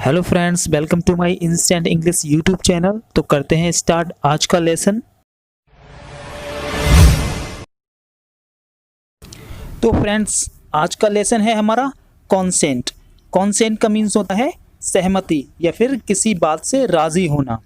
Hello friends, welcome to my instant English YouTube channel. तो करते हैं स्टार्ट आज का लेसन। तो फ्रेंड्स, आज का लेसन है हमारा कॉन्सेंट। कॉन्सेंट का मीन्स होता है सहमति या फिर किसी बात से राज़ी होना।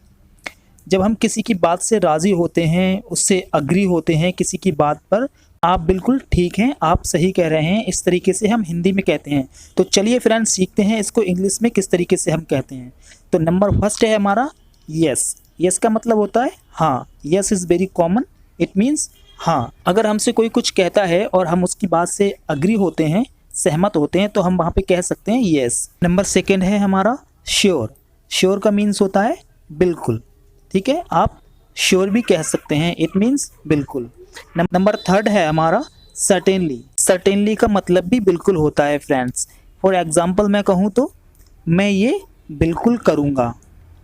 जब हम किसी की बात से राज़ी होते हैं, उससे अग्री होते हैं किसी की बात पर, आप बिल्कुल ठीक हैं, आप सही कह रहे हैं, इस तरीके से हम हिंदी में कहते हैं। तो चलिए फ्रेंड्स, सीखते हैं इसको इंग्लिश में किस तरीके से हम कहते हैं। तो नंबर फर्स्ट है हमारा यस। यस का मतलब होता है हाँ। Yes is very common, it means हाँ। अगर हमसे कोई कुछ कहता है और हम उसकी बात से अग्री होते हैं, सहमत होते हैं, तो हम वहाँ पे कह सकते हैं यस। नंबर सेकेंड है हमारा श्योर। श्योर का मीन्स होता है बिल्कुल। ठीक है, आप श्योर भी कह सकते हैं, इट मीन्स बिल्कुल। नंबर थर्ड है हमारा सर्टेनली। सर्टेनली का मतलब भी बिल्कुल होता है फ्रेंड्स। फॉर एग्जांपल मैं कहूँ तो मैं ये बिल्कुल करूँगा,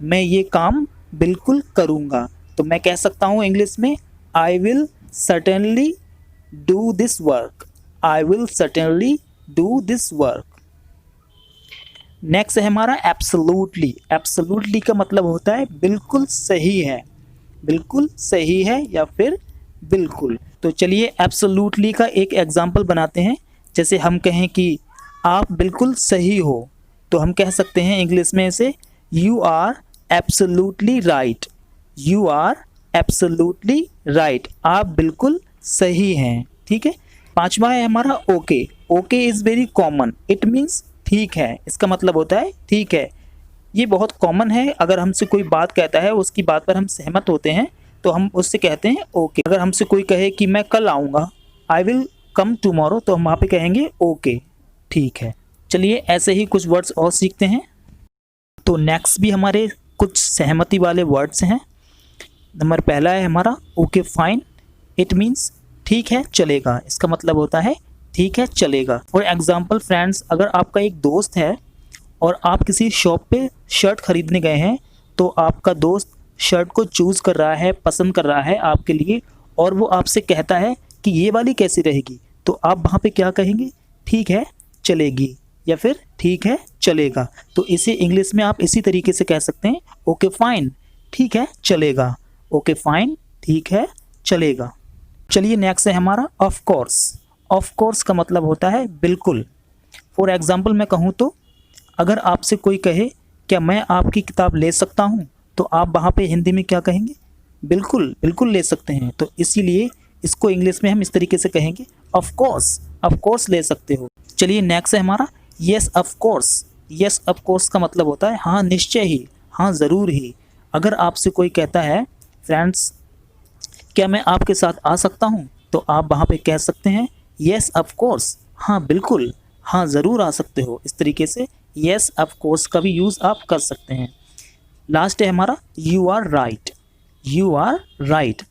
मैं ये काम बिल्कुल करूँगा। तो मैं कह सकता हूँ इंग्लिश में I will certainly do this work. I will certainly do this work. Next है हमारा एब्सोल्युटली। एब्सोल्युटली का मतलब होता है बिल्कुल सही है, बिल्कुल सही है या फिर बिल्कुल। तो चलिए एब्सोल्युटली का एक एग्जांपल बनाते हैं। जैसे हम कहें कि आप बिल्कुल सही हो, तो हम कह सकते हैं इंग्लिश में इसे you are absolutely right. You are absolutely right, आप बिल्कुल सही हैं। ठीक है। पांचवा है हमारा okay. Okay is very common, it means ठीक है। इसका मतलब होता है ठीक है। ये बहुत कॉमन है। अगर हमसे कोई बात कहता है, उसकी बात पर हम सहमत होते हैं, तो हम उससे कहते हैं ओके। अगर हमसे कोई कहे कि मैं कल आऊँगा, आई विल कम टुमारो, तो हम वहाँ पे कहेंगे ओके, ठीक है। चलिए ऐसे ही कुछ वर्ड्स और सीखते हैं। तो नेक्स्ट भी हमारे कुछ सहमति वाले वर्ड्स हैं। नंबर पहला है हमारा ओके फाइन। इट मीन्स ठीक है, चलेगा। इसका मतलब होता है ठीक है, चलेगा। फॉर एग्जाम्पल फ्रेंड्स, अगर आपका एक दोस्त है और आप किसी शॉप पे शर्ट खरीदने गए हैं, तो आपका दोस्त शर्ट को चूज़ कर रहा है, पसंद कर रहा है आपके लिए, और वो आपसे कहता है कि ये वाली कैसी रहेगी, तो आप वहाँ पे क्या कहेंगे? ठीक है, चलेगी, या फिर ठीक है, चलेगा। तो इसे इंग्लिश में आप इसी तरीके से कह सकते हैं ओके फाइन, ठीक है, चलेगा। ओके फाइन, ठीक है, चलेगा। चलिए नेक्स्ट है हमारा ऑफ कोर्स। ऑफ कोर्स का मतलब होता है बिल्कुल। फॉर एग्जाम्पल मैं कहूँ तो अगर आपसे कोई कहे क्या मैं आपकी किताब ले सकता हूँ, तो आप वहाँ पे हिंदी में क्या कहेंगे? बिल्कुल, बिल्कुल ले सकते हैं। तो इसीलिए इसको इंग्लिश में हम इस तरीके से कहेंगे ऑफ कोर्स ले सकते हो। चलिए नेक्स्ट है हमारा yes of course. Yes of course का मतलब होता है हाँ निश्चय ही, हाँ ज़रूर ही। अगर आपसे कोई कहता है फ्रेंड्स क्या मैं आपके साथ आ सकता हूँ, तो आप वहाँ पे कह सकते हैं येस ऑफ कोर्स, हाँ बिल्कुल, हाँ ज़रूर आ सकते हो। इस तरीके से येस ऑफ कोर्स का भी यूज़ आप कर सकते हैं। लास्ट है हमारा you are right. You are right,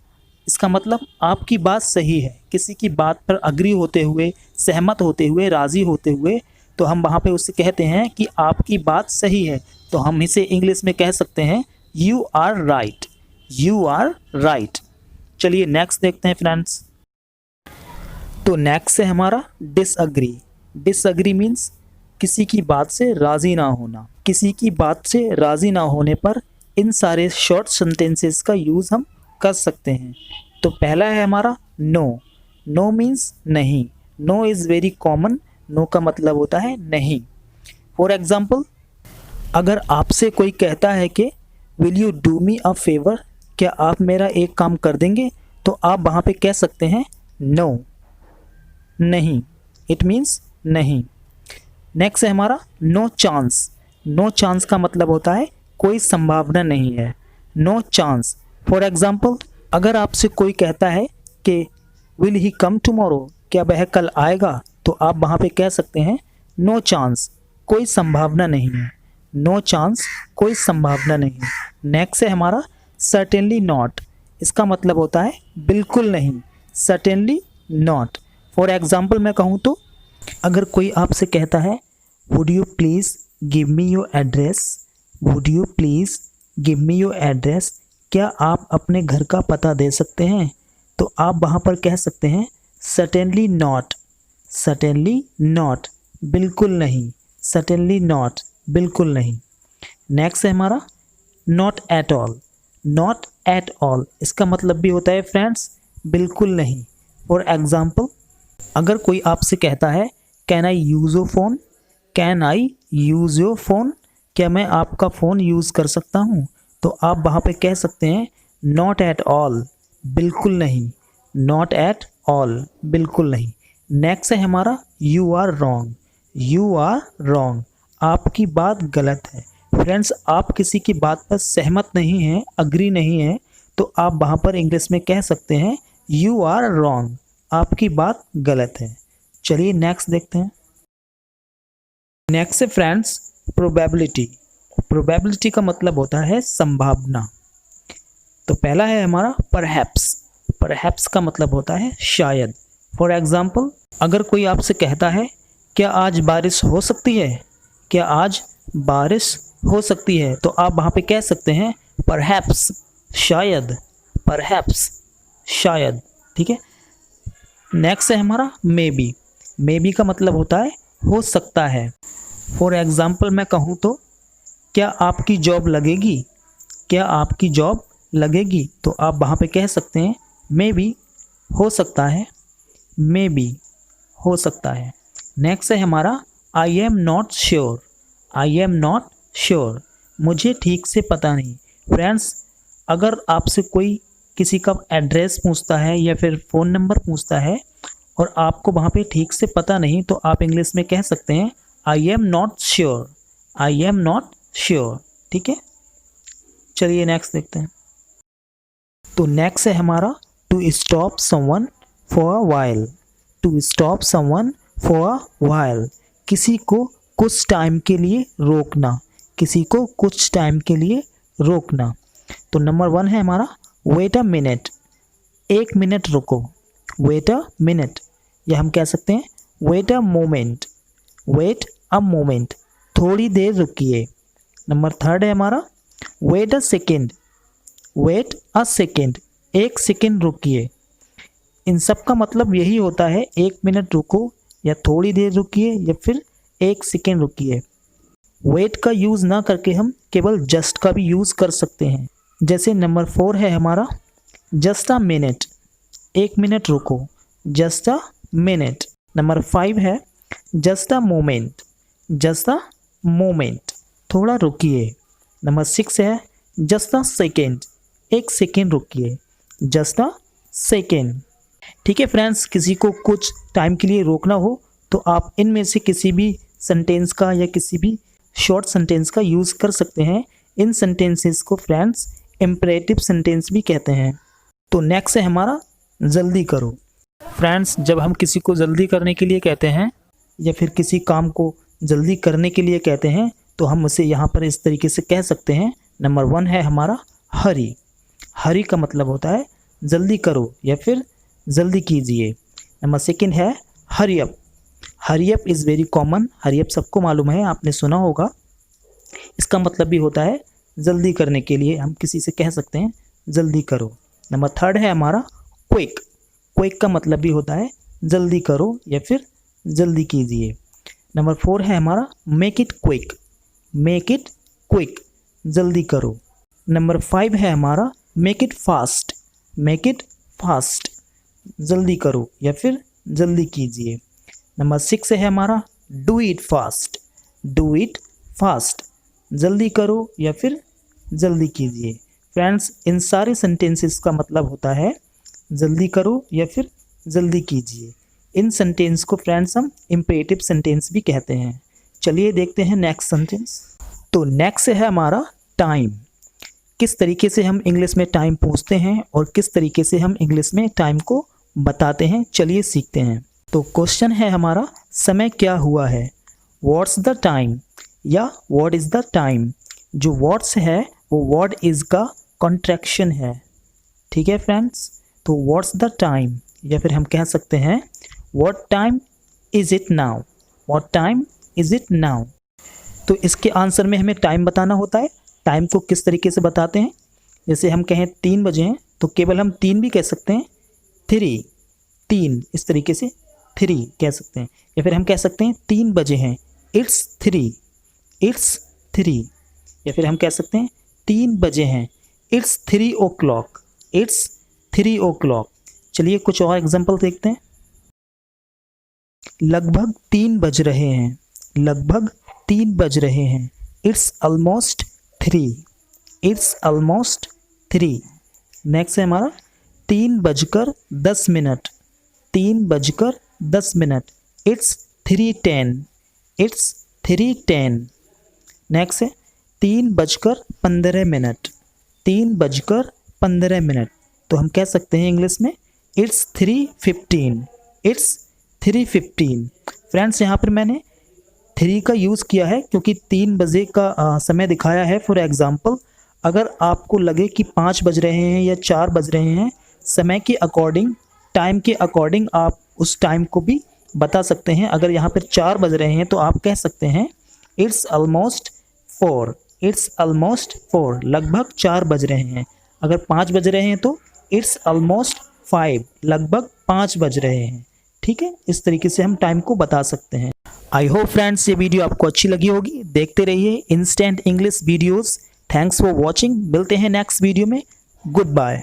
इसका मतलब आपकी बात सही है। किसी की बात पर अग्री होते हुए, सहमत होते हुए, राज़ी होते हुए, तो हम वहाँ पे उससे कहते हैं कि आपकी बात सही है। तो हम इसे इंग्लिश में कह सकते हैं you are right. You are right. चलिए नेक्स्ट देखते हैं फ्रेंड्स। तो नेक्स्ट है हमारा डिसअग्री। डिसअग्री मीन्स किसी की बात से राज़ी ना होना। किसी की बात से राज़ी ना होने पर इन सारे शॉर्ट सेंटेंसेस का यूज़ हम कर सकते हैं। तो पहला है हमारा नो। नो मीन्स नहीं। No is very common. No का मतलब होता है नहीं। फॉर एग्ज़ाम्पल, अगर आपसे कोई कहता है कि will you do me a favour, क्या आप मेरा एक काम कर देंगे, तो आप वहाँ पे कह सकते हैं नो, नहीं। इट मीन्स नहीं। नेक्स्ट है हमारा नो चांस। नो चांस का मतलब होता है कोई संभावना नहीं है। No chance. फॉर एग्जाम्पल, अगर आपसे कोई कहता है कि विल ही कम टुमारो, क्या वह कल आएगा, तो आप वहाँ पे कह सकते हैं नो चांस, कोई संभावना नहीं है। नो चांस, कोई संभावना नहीं। नेक्स्ट है हमारा सर्टेनली नॉट। इसका मतलब होता है बिल्कुल नहीं। Certainly not. फॉर एग्जाम्पल मैं कहूँ तो अगर कोई आपसे कहता है would you please give me your address, would you please give me your address, क्या आप अपने घर का पता दे सकते हैं, तो आप वहाँ पर कह सकते हैं सर्टेनली नॉट। सर्टेनली नॉट, बिल्कुल नहीं। सर्टेनली नॉट, बिल्कुल नहीं। नेक्स्ट है हमारा not at all. Not at all इसका मतलब भी होता है फ्रेंड्स बिल्कुल नहीं। फॉर एग्जाम्पल, अगर कोई आपसे कहता है can I use your phone, can I use your phone, क्या मैं आपका फ़ोन यूज़ कर सकता हूँ, तो आप वहाँ पे कह सकते हैं नॉट एट ऑल, बिल्कुल नहीं। नॉट एट ऑल, बिल्कुल नहीं। नेक्स्ट है हमारा you are wrong. You are wrong, आपकी बात गलत है। फ्रेंड्स, आप किसी की बात पर सहमत नहीं हैं, अग्री नहीं हैं, तो आप वहाँ पर इंग्लिश में कह सकते हैं यू आर रॉन्ग, आपकी बात गलत है। चलिए नेक्स्ट देखते हैं। नेक्स्ट है फ्रेंड्स प्रोबेबिलिटी। प्रोबेबिलिटी का मतलब होता है संभावना। तो पहला है हमारा परहैप्स। परहैप्स का मतलब होता है शायद। फॉर एग्जाम्पल, अगर कोई आपसे कहता है क्या आज बारिश हो सकती है, क्या आज बारिश हो सकती है, तो आप वहाँ पे कह सकते हैं परहैप्स, शायद, परहैप्स, शायद। ठीक है। नेक्स्ट है हमारा मे बी। मे बी का मतलब होता है हो सकता है। फॉर एग्जाम्पल मैं कहूँ तो क्या आपकी जॉब लगेगी, क्या आपकी जॉब लगेगी, तो आप वहाँ पे कह सकते हैं मे बी, हो सकता है, मे बी, हो सकता है। नेक्स्ट है हमारा I am not sure. I am not sure, मुझे ठीक से पता नहीं। फ्रेंड्स, अगर आपसे कोई किसी का एड्रेस पूछता है या फिर फ़ोन नंबर पूछता है और आपको वहाँ पे ठीक से पता नहीं, तो आप इंग्लिश में कह सकते हैं I am not sure, I am not sure. ठीक है। चलिए नेक्स्ट देखते हैं। तो नेक्स्ट है हमारा to stop someone for a while. To stop someone for a while, किसी को कुछ टाइम के लिए रोकना, किसी को कुछ टाइम के लिए रोकना। तो नंबर 1 है हमारा वेट अ मिनट, एक मिनट रुको, वेट अ मिनट, या हम कह सकते हैं wait a moment, wait a moment, थोड़ी देर रुकिए। नंबर 3 है हमारा wait a second, wait a second, एक सेकेंड रुकिए। इन सब का मतलब यही होता है एक मिनट रुको, या थोड़ी देर रुकिए, या फिर एक सेकेंड रुकिए। वेट का यूज़ ना करके हम केवल जस्ट का भी यूज़ कर सकते हैं। जैसे नंबर 4 है हमारा जस्ट अ मिनट, एक मिनट रुको, जस्ट अ मिनट। नंबर 5 है just a moment, just a moment, थोड़ा रुकिए। नंबर 6 है जस्ट अ सेकेंड, एक सेकेंड रुकिए, जस्ट अ सेकेंड। ठीक है फ्रेंड्स, किसी को कुछ टाइम के लिए रोकना हो तो आप इनमें से किसी भी सेंटेंस का या किसी भी शॉर्ट सेंटेंस का यूज़ कर सकते हैं। इन सेंटेंसेस को फ्रेंड्स इम्परेटिव सेंटेंस भी कहते हैं। तो नेक्स्ट है हमारा जल्दी करो। फ्रेंड्स, जब हम किसी को जल्दी करने के लिए कहते हैं या फिर किसी काम को जल्दी करने के लिए कहते हैं, तो हम उसे यहाँ पर इस तरीके से कह सकते हैं। नंबर 1 है हमारा हरी। हरी का मतलब होता है जल्दी करो या फिर जल्दी कीजिए। नंबर 2 है hurry up. Hurry up is very common, hurry up सबको मालूम है, आपने सुना होगा। इसका मतलब भी होता है जल्दी करने के लिए हम किसी से कह सकते हैं जल्दी करो। नंबर 3 है हमारा क्विक। क्विक का मतलब भी होता है जल्दी करो या फिर जल्दी कीजिए। नंबर 4 है हमारा make it quick. Make it quick, जल्दी करो। नंबर 5 है हमारा make it fast. Make it fast, जल्दी करो या फिर जल्दी कीजिए। नंबर 6 है हमारा do it fast. Do it fast, जल्दी करो या फिर जल्दी कीजिए। फ्रेंड्स, इन सारे सेंटेंसेस का मतलब होता है जल्दी करो या फिर जल्दी कीजिए। इन सेंटेंस को फ्रेंड्स हम इम्पेरेटिव सेंटेंस भी कहते हैं। चलिए देखते हैं नेक्स्ट सेंटेंस। तो नेक्स्ट है हमारा टाइम। किस तरीके से हम इंग्लिश में टाइम पूछते हैं और किस तरीके से हम इंग्लिश में टाइम को बताते हैं, चलिए सीखते हैं। तो क्वेश्चन है हमारा समय क्या हुआ है, व्हाट्स द टाइम या व्हाट इज़ द टाइम। जो व्हाट्स है वो व्हाट इज़ का कॉन्ट्रैक्शन है। ठीक है फ्रेंड्स, तो व्हाट्स द टाइम, या फिर हम कह सकते हैं what time is it now, what time is it now. तो इसके आंसर में हमें टाइम बताना होता है। टाइम को किस तरीके से बताते हैं, जैसे हम कहें 3 बजे हैं तो केवल हम 3 भी कह सकते हैं, 3, 3, इस तरीके से 3 कह सकते हैं। या फिर हम कह सकते हैं 3 बजे हैं, इट्स 3, इट्स 3। या फिर हम कह सकते हैं 3 बजे हैं, इट्स 3 o'clock, इट्स 3 o'clock। चलिए कुछ और एग्जाम्पल देखते हैं। लगभग 3 बज रहे हैं, लगभग 3 बज रहे हैं, it's almost 3, it's almost 3। Next है हमारा 3:10, 3:10, इट्स 3:10, इट्स 3:10। नेक्स्ट है 3:15, 3:15। तो हम कह सकते हैं इंग्लिश में इट्स 3:15, इट्स 3:15। फ्रेंड्स यहाँ पर मैंने 3 का यूज़ किया है क्योंकि 3 बजे का समय दिखाया है। फॉर एग्ज़ाम्पल अगर आपको लगे कि 5 बज रहे हैं या 4 बज रहे हैं, समय के अकॉर्डिंग, टाइम के अकॉर्डिंग आप उस टाइम को भी बता सकते हैं। अगर यहाँ पर 4 बज रहे हैं तो आप कह सकते हैं इट्स ऑलमोस्ट 4, इट्स ऑलमोस्ट 4, लगभग 4 बज रहे हैं। अगर 5 बज रहे हैं तो इट्स ऑलमोस्ट 5, लगभग 5 बज रहे हैं। ठीक है, इस तरीके से हम टाइम को बता सकते हैं। आई होप फ्रेंड्स ये वीडियो आपको अच्छी लगी होगी। देखते रहिए instant English videos. Thanks for watching. मिलते हैं नेक्स्ट वीडियो में। Good bye.